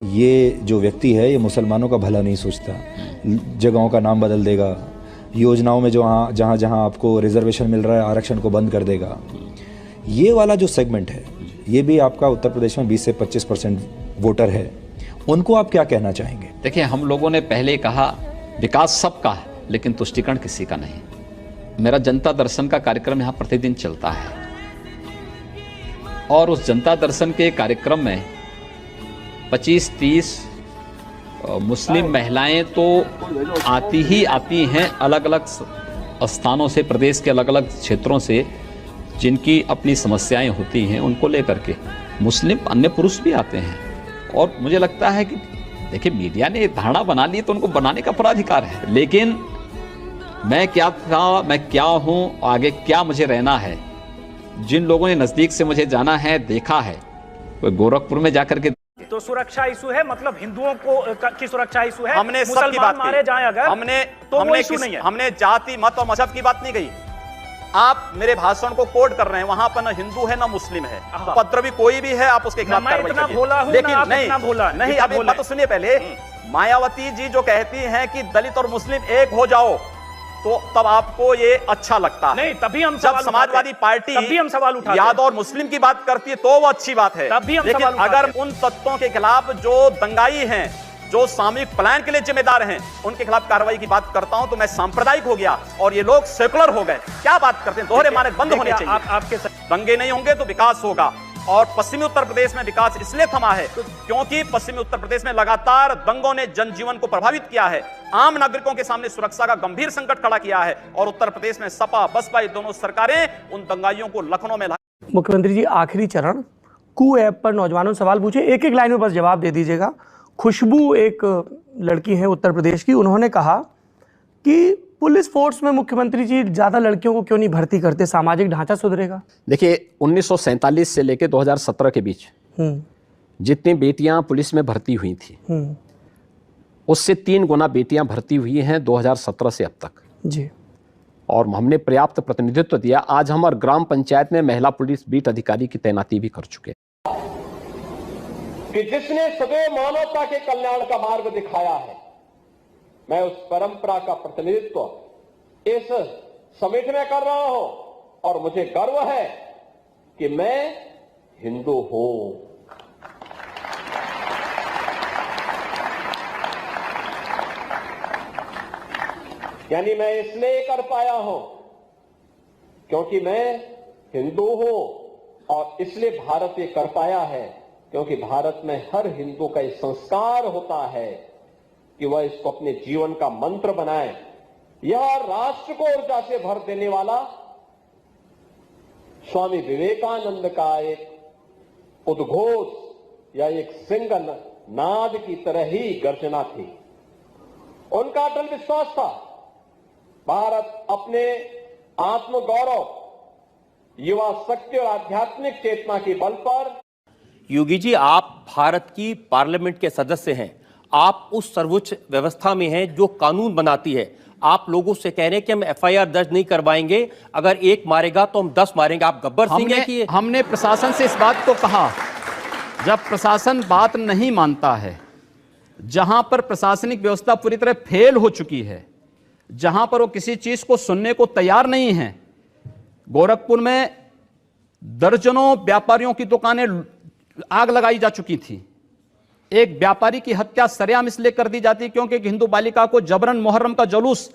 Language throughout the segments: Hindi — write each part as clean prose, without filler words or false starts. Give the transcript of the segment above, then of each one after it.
ये जो व्यक्ति है ये मुसलमानों का भला नहीं सोचता, जगहों का नाम बदल देगा, योजनाओं में जहाँ जहाँ आपको रिजर्वेशन मिल रहा है आरक्षण को बंद कर देगा। ये वाला जो सेगमेंट है ये भी आपका उत्तर प्रदेश में 20 से 25% वोटर है, उनको आप क्या कहना चाहेंगे? देखिए, हम लोगों ने पहले कहा विकास सबका है लेकिन तुष्टिकरण किसी का नहीं। मेरा जनता दर्शन का कार्यक्रम यहाँ प्रतिदिन चलता है और उस जनता दर्शन के कार्यक्रम में 25-30 मुस्लिम महिलाएं तो आती हैं अलग अलग स्थानों से, प्रदेश के अलग अलग क्षेत्रों से, जिनकी अपनी समस्याएं होती हैं उनको लेकर के। मुस्लिम अन्य पुरुष भी आते हैं और मुझे लगता है कि देखिए, मीडिया ने धारणा बना ली तो उनको बनाने का पूरा अधिकार है, लेकिन मैं क्या था, मैं क्या हूं, आगे क्या मुझे रहना है। जिन लोगों ने नजदीक से मुझे जाना है, देखा है, कोई गोरखपुर में जाकर के तो सुरक्षा इशू है, मतलब हिंदुओं की सुरक्षा इशू है। हमने सबकी बात मारे जाएं अगर हमने जाति मत और मजहब की बात नहीं कही। आप मेरे भाषण को कोड कर रहे हैं, वहां पर ना हिंदू है ना मुस्लिम है, पत्र भी कोई भी है आप उसके खिलाफ कार्रवाई करिए। लेकिन नहीं, अभी बात तो सुनिए पहले। मायावती जी जो कहती हैं कि दलित और मुस्लिम एक हो जाओ, तो तब आपको ये अच्छा लगता है। नहीं, तभी हम जब समाजवादी पार्टी सवाल उठाते यादव और मुस्लिम की बात करती है तो वो अच्छी बात है। लेकिन अगर उन तत्वों के खिलाफ जो दंगाई हैं, जो सामूहिक प्लान के लिए जिम्मेदार हैं, उनके खिलाफ कार्रवाई की बात करता हूं तो मैं सांप्रदायिक हो गया और ये लोग सेकुलर हो गए। क्या बात करते हैं? दोहरे मानक बंद होने चाहिए। आपके दंगे नहीं होंगे तो विकास होगा। और पश्चिमी उत्तर प्रदेश में विकास इसलिए थमा है क्योंकि पश्चिमी उत्तर प्रदेश में लगातार दंगों ने जनजीवन को प्रभावित किया है, आम नागरिकों के सामने सुरक्षा का गंभीर संकट खड़ा किया है और उत्तर प्रदेश में सपा बसपा ये दोनों सरकारें उन दंगाइयों को लखनऊ में मुख्यमंत्री जी, आखिरी चरण कू ऐप पर नौजवानों सवाल पूछे, एक एक लाइन में बस जवाब दे दीजिएगा। खुशबू एक लड़की है उत्तर प्रदेश की, उन्होंने कहा कि पुलिस फोर्स में मुख्यमंत्री जी ज्यादा लड़कियों को क्यों नहीं भर्ती करते, सामाजिक ढांचा सुधरेगा? देखिए, 1947 से लेकर 2017 के बीच जितनी बेटियां पुलिस में भर्ती हुई थी उससे 3 गुना बेटियां भर्ती हुई हैं 2017 से अब तक जी। और हमने पर्याप्त प्रतिनिधित्व दिया। आज हम और ग्राम पंचायत में महिला पुलिस बीट अधिकारी की तैनाती भी कर चुके हैं। कि जिसने सदैव मानवता के कल्याण का मार्ग दिखाया है, मैं उस परंपरा का प्रतिनिधित्व इस समिट में कर रहा हूं और मुझे गर्व है कि मैं हिंदू हूं। यानी मैं इसलिए कर पाया हूं क्योंकि मैं हिंदू हूं और इसलिए भारत ये कर पाया है क्योंकि भारत में हर हिंदू का एक संस्कार होता है कि वह इसको अपने जीवन का मंत्र बनाए। यह राष्ट्र को ऊर्जा से भर देने वाला स्वामी विवेकानंद का एक उद्घोष या एक सिंह नाद की तरह ही गर्जना थी। उनका अटल विश्वास था भारत अपने आत्मगौरव, युवा शक्ति और आध्यात्मिक चेतना के बल पर। योगी जी, आप भारत की पार्लियामेंट के सदस्य हैं, आप उस सर्वोच्च व्यवस्था में हैं जो कानून बनाती है। आप लोगों से कह रहे हैं कि हम एफआईआर दर्ज नहीं करवाएंगे, अगर एक मारेगा तो हम 10 मारेंगे। आप गब्बर सिंह हैं कि हमने प्रशासन से इस बात को कहा, जब प्रशासन बात नहीं मानता है, जहां पर प्रशासनिक व्यवस्था पूरी तरह फेल हो चुकी है, जहां पर वो किसी चीज को सुनने को तैयार नहीं है। गोरखपुर में दर्जनों व्यापारियों की दुकानें आग लगाई जा चुकी थी। एक व्यापारी की हत्या सरेआम इसलिए कर दी जाती क्योंकि एक हिंदू बालिका को जबरन मुहर्रम का जुलूस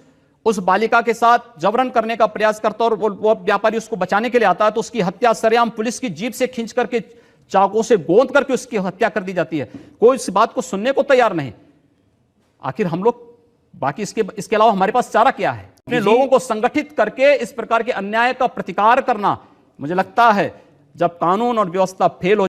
उस बालिका के साथ जबरन करने का प्रयास करता और वो व्यापारी उसको बचाने के लिए आता है तो उसकी हत्या सरेआम पुलिस की जीप से खींच करके चाकू से गोंद करके उसकी हत्या कर दी जाती है। कोई इस बात को सुनने को तैयार नहीं। आखिर हम लोग बाकी इसके अलावा हमारे पास चारा क्या है? अपने लोगों को संगठित करके इस प्रकार के अन्याय का प्रतिकार करना। मुझे लगता है जब कानून और व्यवस्था फेल हो